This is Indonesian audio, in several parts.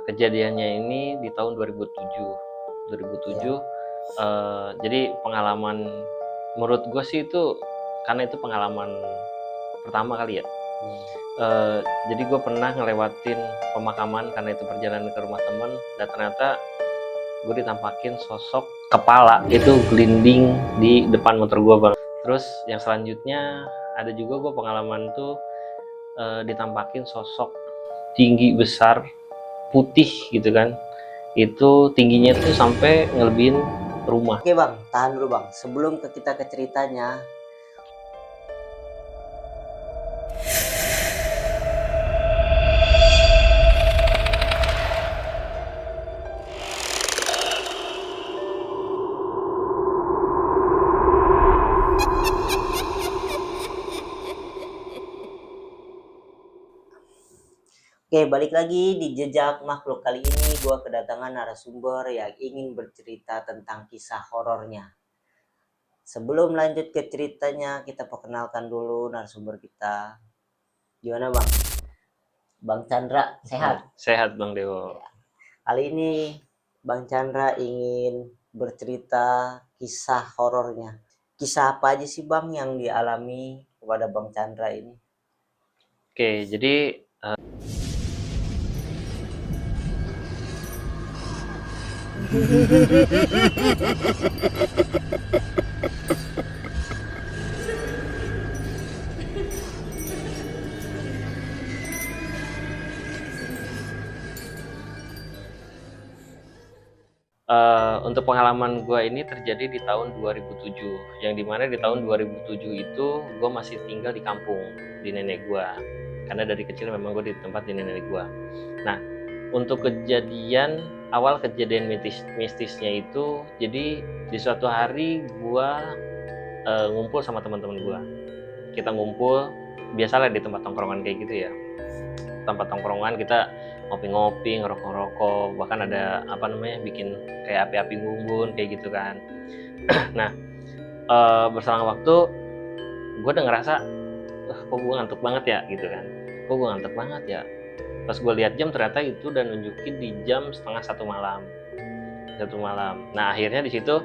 Kejadiannya ini di tahun 2007. 2007, jadi pengalaman menurut gue sih itu, karena itu pengalaman pertama kali ya. Jadi gue pernah ngelewatin pemakaman karena itu perjalanan ke rumah temen, dan ternyata gue ditampakin sosok kepala itu gelinding di depan motor gue bang. Terus yang selanjutnya ada juga gue pengalaman tuh ditampakin sosok tinggi besar putih gitu kan, itu tingginya tuh sampai ngelebihin rumah. Oke bang, tahan dulu bang. Sebelum kita ke ceritanya, oke, balik lagi di Jejak Makhluk. Kali ini gue kedatangan narasumber yang ingin bercerita tentang kisah horornya. Sebelum lanjut ke ceritanya, kita perkenalkan dulu narasumber kita. Gimana bang? Bang Chandra, sehat? Sehat bang Dewo. Kali ini Bang Chandra ingin bercerita kisah horornya. Kisah apa aja sih bang yang dialami kepada Bang Chandra ini? Oke, jadi untuk pengalaman gue ini terjadi di tahun 2007, yang dimana di tahun 2007 itu gue masih tinggal di kampung di nenek gue, karena dari kecil memang gue di tempat di nenek gue. Nah, untuk awal kejadian mistisnya itu, jadi di suatu hari gue ngumpul sama teman-teman gue. Kita ngumpul biasalah di tempat tongkrongan kayak gitu ya, tempat tongkrongan kita ngopi-ngopi, ngerokok-ngerokok, bahkan ada bikin kayak api-api unggun kayak gitu kan. Nah, berselang waktu gue udah ngerasa kok gue ngantuk banget ya gitu kan, kok gue ngantuk banget ya. Pas gue lihat jam, ternyata itu udah nunjukin di jam setengah satu malam. Nah, akhirnya di situ,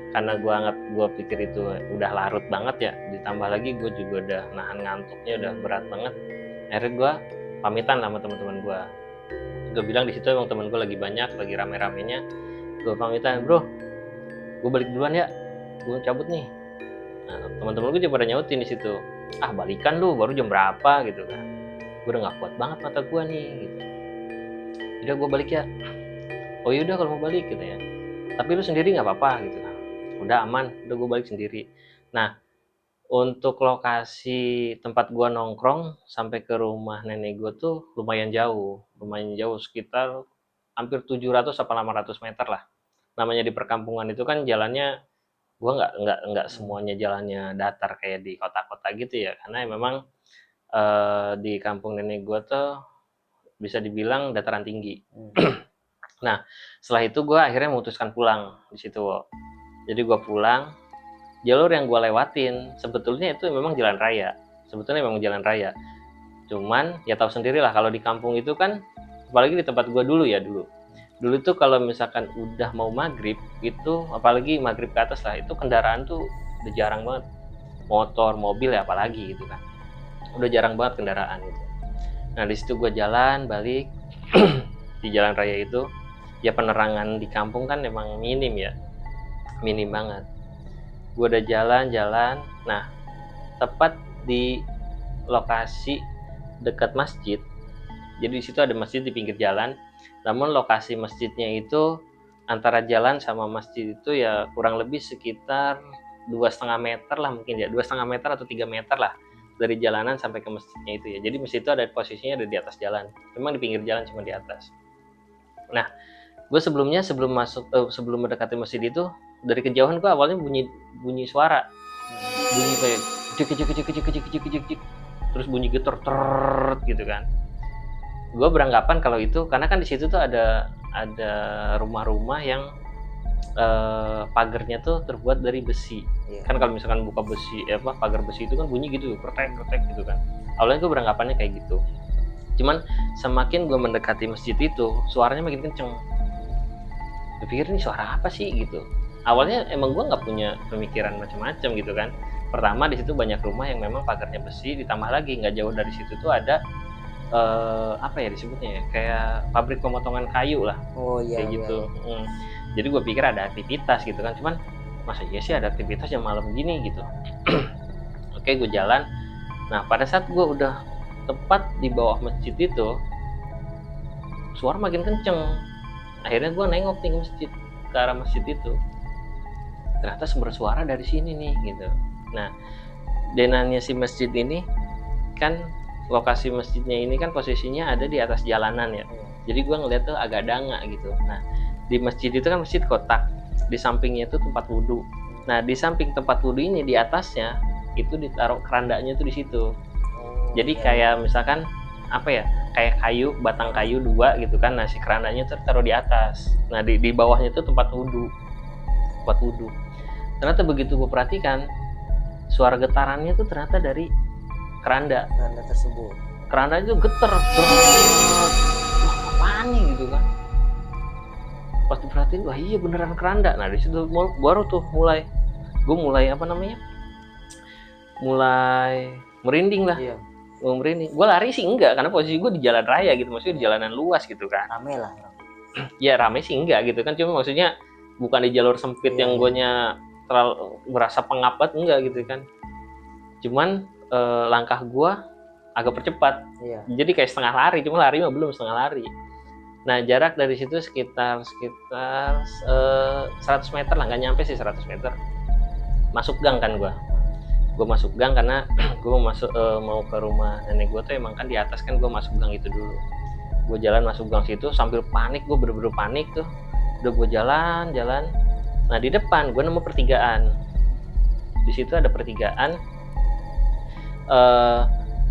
karena gue pikir itu udah larut banget ya, ditambah lagi gue juga udah nahan ngantuknya udah berat banget. Akhirnya gue pamitan sama teman-teman gue bilang di situ emang temen gue lagi banyak, lagi rame-ramenya. Gue pamitan, bro, gue balik duluan ya, gue cabut nih. Nah, teman-teman gue juga pada nyautin di situ, ah balikan lu, baru jam berapa gitu kan. Gue udah nggak kuat banget mata gue nih gitu. Udah gue balik ya. Oh yaudah kalau mau balik gitu ya, tapi lu sendiri nggak apa-apa gitu kan. Udah aman, udah gue balik sendiri. Nah, untuk lokasi tempat gue nongkrong sampai ke rumah nenek gue tuh lumayan jauh, sekitar hampir 700 atau 800 meter lah. Namanya di perkampungan itu kan jalannya, gue nggak semuanya jalannya datar kayak di kota-kota gitu ya, karena memang di kampung nenek gue tuh bisa dibilang dataran tinggi. Nah, setelah itu gue akhirnya memutuskan pulang di situ. Jadi gue pulang, jalur yang gue lewatin sebetulnya itu memang jalan raya. Cuman ya tahu sendiri lah, kalau di kampung itu kan, apalagi di tempat gue dulu tuh kalau misalkan udah mau maghrib itu, apalagi maghrib ke atas lah, itu kendaraan tuh udah jarang banget, motor mobil ya apalagi gitu kan, udah jarang banget kendaraan gitu. Nah, di situ gue jalan balik di jalan raya itu, ya penerangan di kampung kan emang minim banget. Gue udah jalan-jalan, nah tepat di lokasi dekat masjid. Jadi di situ ada masjid di pinggir jalan, namun lokasi masjidnya itu antara jalan sama masjid itu ya kurang lebih sekitar 2,5 meter lah, mungkin ya 2,5 meter atau 3 meter lah dari jalanan sampai ke masjidnya itu ya. Jadi masjid itu ada posisinya ada di atas jalan, memang di pinggir jalan cuma di atas. Nah, gue sebelum mendekati masjid itu, dari kejauhan gue awalnya bunyi suara, bunyi kayak cik, terus bunyi getar gitu kan. Gue beranggapan kalau itu karena kan di situ tuh ada rumah-rumah yang pagarnya tuh terbuat dari besi. Kan kalau misalkan buka pagar besi itu kan bunyi gitu, kretek gitu kan. Awalnya gue beranggapannya kayak gitu. Cuman semakin gue mendekati masjid itu, suaranya makin kenceng. Gue pikir ini suara apa sih gitu. Awalnya emang gue nggak punya pemikiran macam-macam gitu kan. Pertama di situ banyak rumah yang memang pagarnya besi, ditambah lagi nggak jauh dari situ tuh ada apa ya disebutnya ya, kayak pabrik pemotongan kayu lah. Oh iya. Kayak gitu. Jadi gue pikir ada aktivitas gitu kan, cuman masa iya sih ada aktivitas yang malam gini gitu. Oke, gue jalan. Nah pada saat gue udah tepat di bawah masjid itu, suara makin kenceng. Akhirnya gue nengok nih ke masjid, ke arah masjid itu. Ternyata sumber suara dari sini nih gitu. Nah denahnya si masjid ini kan, lokasi masjidnya ini kan posisinya ada di atas jalanan ya. Jadi gue ngeliat tuh agak danga gitu. Nah di masjid itu kan masjid kotak, di sampingnya itu tempat wudhu. Nah di samping tempat wudhu ini di atasnya itu ditaruh kerandanya tuh di situ. Jadi kayak misalkan apa ya, kayak kayu, batang kayu 2 gitu kan. Nah si kerandanya tuh taruh di atas. Nah di bawahnya itu tempat wudhu. Ternyata begitu gue perhatikan, suara getarannya tuh ternyata dari keranda tersebut. Keranda itu geter. Wah, apaan nih gitu kan. Pas diperhatiin, wah iya beneran keranda. Nah di situ baru tuh mulai mulai merinding lah. Iya. Merinding. Gue lari sih enggak, karena posisi gue di jalan raya gitu, maksudnya di jalanan luas gitu kan. Rame lah. Ya rame sih enggak gitu kan, cuma maksudnya bukan di jalur sempit yang guanya terlalu berasa pengap banget, enggak gitu kan. Cuman langkah gue agak percepat. Jadi kayak setengah lari, cuma lari mah belum setengah lari. Nah jarak dari situ sekitar 100 meter lah, nggak nyampe sih 100 meter. Masuk gang kan gue masuk gang karena gue mau ke rumah nenek gue tuh emang kan di atas kan. Gue masuk gang itu dulu, gue jalan masuk gang situ sambil panik. Gue bener-bener panik tuh. Udah gue jalan. Nah di depan gue nemu pertigaan. Di situ ada pertigaan.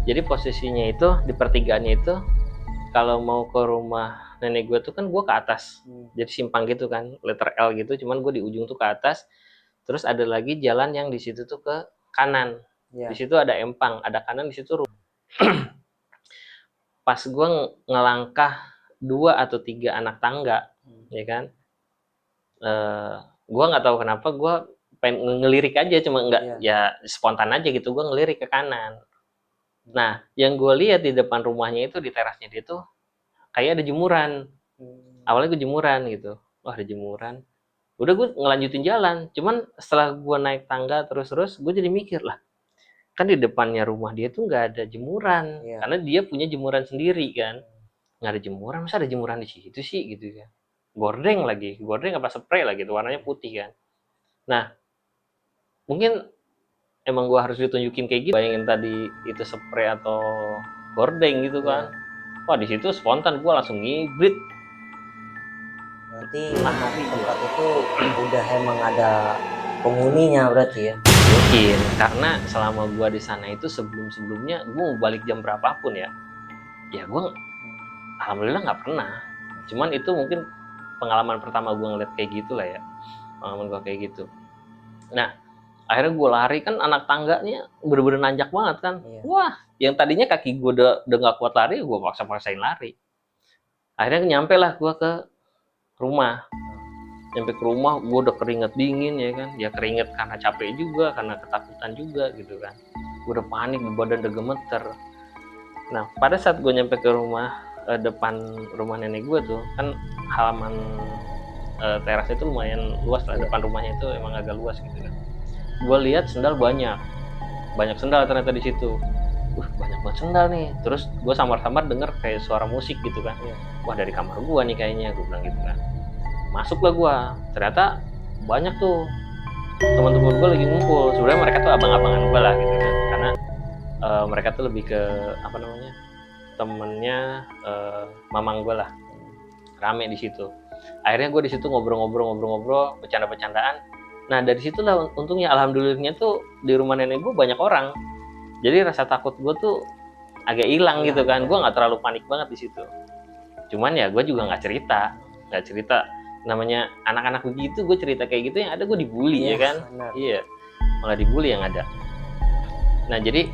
Jadi posisinya itu di pertigaannya itu, kalau mau ke rumah nenek gue tuh kan gue ke atas, jadi simpang gitu kan, letter L gitu. Cuman gue di ujung tuh ke atas. Terus ada lagi jalan yang di situ tuh ke kanan. Di situ ada empang, ada kanan di situ rumah. Pas gue ngelangkah 2 atau 3 anak tangga, ya kan, gue nggak tahu kenapa gue pengen ngelirik aja, cuma nggak ya spontan aja gitu, gue ngelirik ke kanan. Nah yang gue lihat di depan rumahnya itu, di terasnya dia tuh kayak ada jemuran. Awalnya gue jemuran gitu, wah ada jemuran. Udah gue ngelanjutin jalan. Cuman setelah gue naik tangga terus gue jadi mikir lah, kan di depannya rumah dia tuh nggak ada jemuran, karena dia punya jemuran sendiri kan. Nggak ada jemuran, masa ada jemuran di situ sih gitu kan. Gordeng apa spray lagi gitu, warnanya putih kan. Nah mungkin emang gue harus ditunjukin kayak gitu, bayangin tadi itu spray atau gordeng gitu kan. Wah di situ spontan gue langsung ngibrit. Berarti tempat itu udah emang ada penghuninya berarti ya? Mungkin karena selama gue di sana itu sebelumnya gue mau balik jam berapapun ya gue alhamdulillah nggak pernah. Cuman itu mungkin pengalaman pertama gue ngeliat kayak gitu lah ya, pengalaman gue kayak gitu. Nah akhirnya gue lari kan, anak tangganya bener-bener nanjak banget kan. Wah yang tadinya kaki gue udah nggak kuat lari, gue paksain lari. Akhirnya nyampe lah gue ke rumah. Nyampe ke rumah gue udah keringet dingin ya kan, ya keringet karena capek juga, karena ketakutan juga gitu kan. Gue udah panik, badan udah gemeter. Nah pada saat gue nyampe ke rumah, depan rumah nenek gue tuh kan halaman terasnya itu lumayan luas lah. Depan rumahnya itu emang agak luas gitu kan. Gue lihat sendal banyak sendal ternyata di situ. Banyak banget sendal nih. Terus gue samar-samar denger kayak suara musik gitu kan. Wah dari kamar gue nih kayaknya, gue bilang gitu kan. Masuklah gue, ternyata banyak tuh teman-teman gue lagi ngumpul. Sebenarnya mereka tuh abang-abangan gue lah gitu kan, karena mereka tuh lebih ke apa namanya, temennya mamang gue lah. Rame di situ. Akhirnya gue di situ ngobrol-ngobrol, bercanda-bercandaan. Nah dari situlah untungnya, alhamdulillahnya tuh di rumah nenek gue banyak orang. Jadi rasa takut gue tuh agak hilang gitu kan. Gue nggak terlalu panik banget di situ. Cuman ya gue juga nggak cerita. Namanya anak-anak begitu, gue cerita kayak gitu yang ada gue dibully ya kan. Iya, malah dibully yang ada. Nah jadi